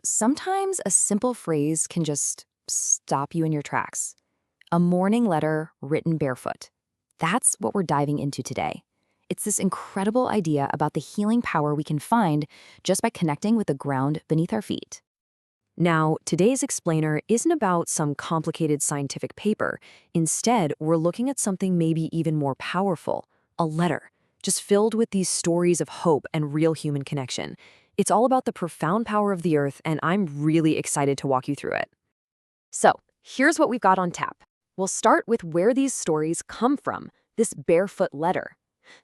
Sometimes a simple phrase can just stop you in your tracks. A morning letter written barefoot. That's what we're diving into today. It's this incredible idea about the healing power we can find just by connecting with the ground beneath our feet. Now, today's explainer isn't about some complicated scientific paper. Instead, we're looking at something maybe even more powerful, a letter, just filled with these stories of hope and real human connection. It's all about the profound power of the earth, and I'm really excited to walk you through it. So, here's what we've got on tap. We'll start with where these stories come from, this barefoot letter.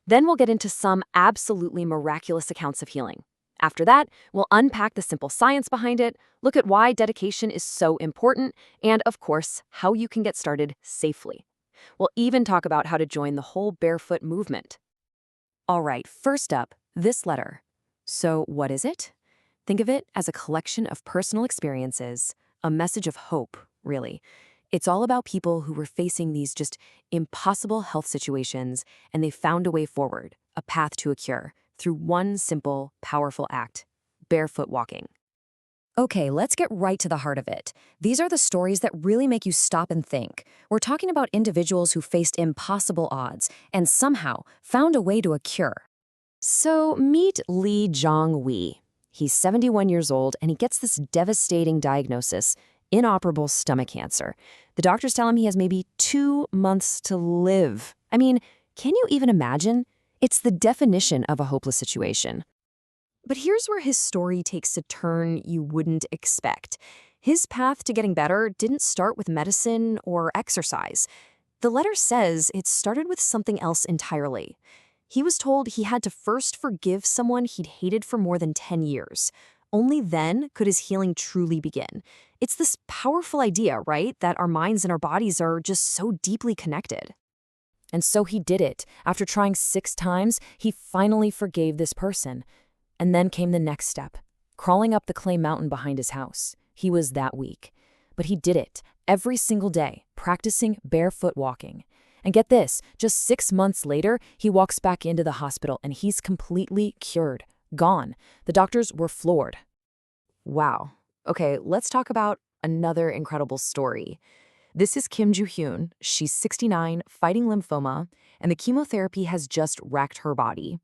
Then we'll get into some absolutely miraculous accounts of healing. After that, we'll unpack the simple science behind it, look at why dedication is so important, and of course, how you can get started safely. We'll even talk about how to join the whole barefoot movement. All right, first up, this letter. So what is it? Think of it as a collection of personal experiences, a message of hope, really. It's all about people who were facing these just impossible health situations, and they found a way forward, a path to a cure, through one simple, powerful act: barefoot walking. Okay, let's get right to the heart of it. These are the stories that really make you stop and think. We're talking about individuals who faced impossible odds and somehow found a way to a cure. So meet Lee Jong-wee. He's 71 years old and he gets this devastating diagnosis: inoperable stomach cancer. The doctors tell him he has maybe 2 months to live. I mean, can you even imagine? It's the definition of a hopeless situation. But here's where his story takes a turn you wouldn't expect. His path to getting better didn't start with medicine or exercise. The letter says it started with something else entirely. He was told he had to first forgive someone he'd hated for more than 10 years. Only then could his healing truly begin. It's this powerful idea, right, that our minds and our bodies are just so deeply connected. And so he did it. After trying 6 times, he finally forgave this person. And then came the next step, crawling up the clay mountain behind his house. He was that weak. But he did it every single day, practicing barefoot walking. And get this, just 6 months later, he walks back into the hospital and he's completely cured, gone. The doctors were floored. Wow. Okay, let's talk about another incredible story. This is Kim Joo-hyun. She's 69, fighting lymphoma, and the chemotherapy has just wrecked her body.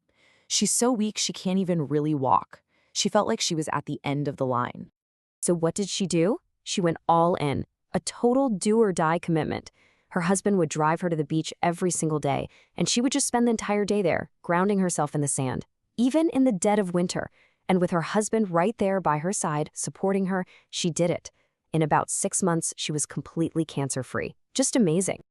She's so weak she can't even really walk. She felt like she was at the end of the line. So what did she do? She went all in, a total do-or-die commitment. Her husband would drive her to the beach every single day, and she would just spend the entire day there, grounding herself in the sand, even in the dead of winter. And with her husband right there by her side, supporting her, she did it. In about 6 months, she was completely cancer-free. Just amazing.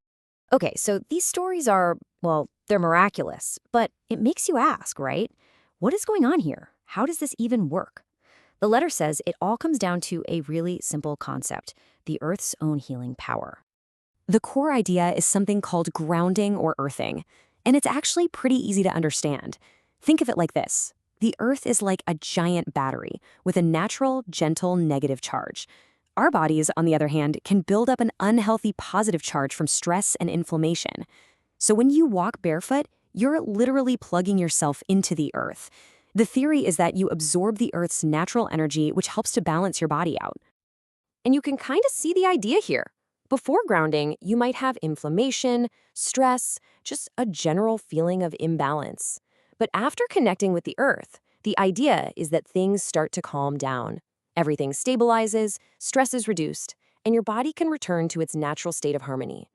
Okay, so these stories are, well, they're miraculous, but it makes you ask, right? What is going on here? How does this even work? The letter says it all comes down to a really simple concept: the Earth's own healing power. The core idea is something called grounding or earthing, and it's actually pretty easy to understand. Think of it like this. The Earth is like a giant battery with a natural, gentle, negative charge. Our bodies, on the other hand, can build up an unhealthy positive charge from stress and inflammation. So when you walk barefoot, you're literally plugging yourself into the earth. The theory is that you absorb the earth's natural energy, which helps to balance your body out. And you can kind of see the idea here. Before grounding, you might have inflammation, stress, just a general feeling of imbalance. But after connecting with the earth, the idea is that things start to calm down. Everything stabilizes, stress is reduced, and your body can return to its natural state of harmony.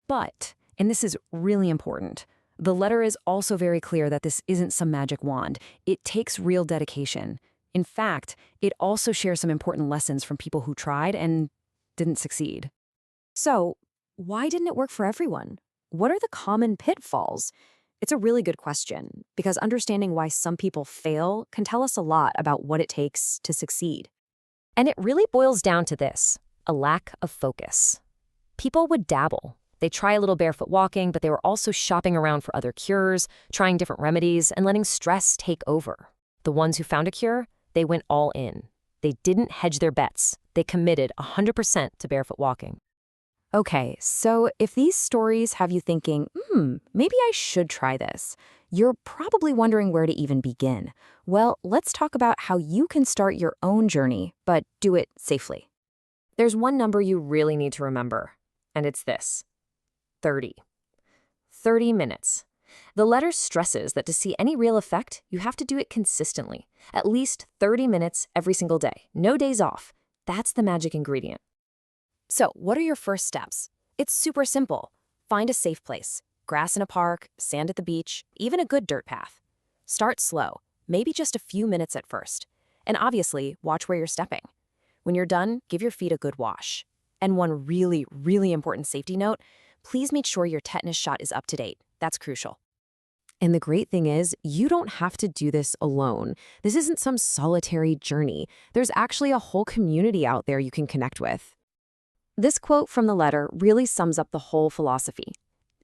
But, and this is really important, the letter is also very clear that this isn't some magic wand. It takes real dedication. In fact, it also shares some important lessons from people who tried and didn't succeed. So, why didn't it work for everyone? What are the common pitfalls? It's a really good question, because understanding why some people fail can tell us a lot about what it takes to succeed. And it really boils down to this: a lack of focus. People would dabble. They'd try a little barefoot walking, but they were also shopping around for other cures, trying different remedies, and letting stress take over. The ones who found a cure, they went all in. They didn't hedge their bets. They committed 100% to barefoot walking. Okay, so if these stories have you thinking, maybe I should try this, You're probably wondering where to even begin. Well, let's talk about how you can start your own journey, but do it safely. There's one number you really need to remember, and it's this: 30. 30 minutes. The letter stresses that to see any real effect, you have to do it consistently, at least 30 minutes every single day, no days off. That's the magic ingredient. So, what are your first steps? It's super simple. Find a safe place. Grass in a park, sand at the beach, even a good dirt path. Start slow, maybe just a few minutes at first. And obviously, watch where you're stepping. When you're done, give your feet a good wash. And one really, really important safety note, please make sure your tetanus shot is up to date. That's crucial. And the great thing is, you don't have to do this alone. This isn't some solitary journey. There's actually a whole community out there you can connect with. This quote from the letter really sums up the whole philosophy.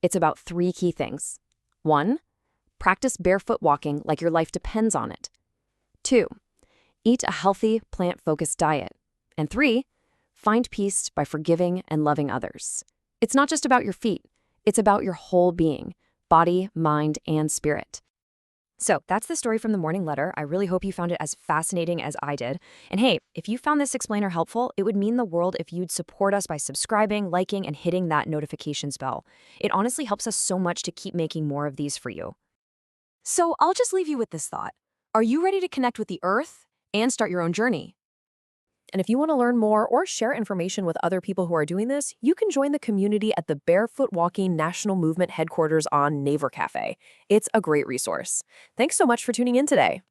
It's about 3 key things. 1, practice barefoot walking like your life depends on it. 2, eat a healthy, plant-focused diet. And 3, find peace by forgiving and loving others. It's not just about your feet. It's about your whole being, body, mind, and spirit. So that's the story from the morning letter. I really hope you found it as fascinating as I did. And hey, if you found this explainer helpful, it would mean the world if you'd support us by subscribing, liking, and hitting that notifications bell. It honestly helps us so much to keep making more of these for you. So I'll just leave you with this thought. Are you ready to connect with the earth and start your own journey? And if you want to learn more or share information with other people who are doing this, you can join the community at the Barefoot Walking National Movement headquarters on Naver Cafe. It's a great resource. Thanks so much for tuning in today.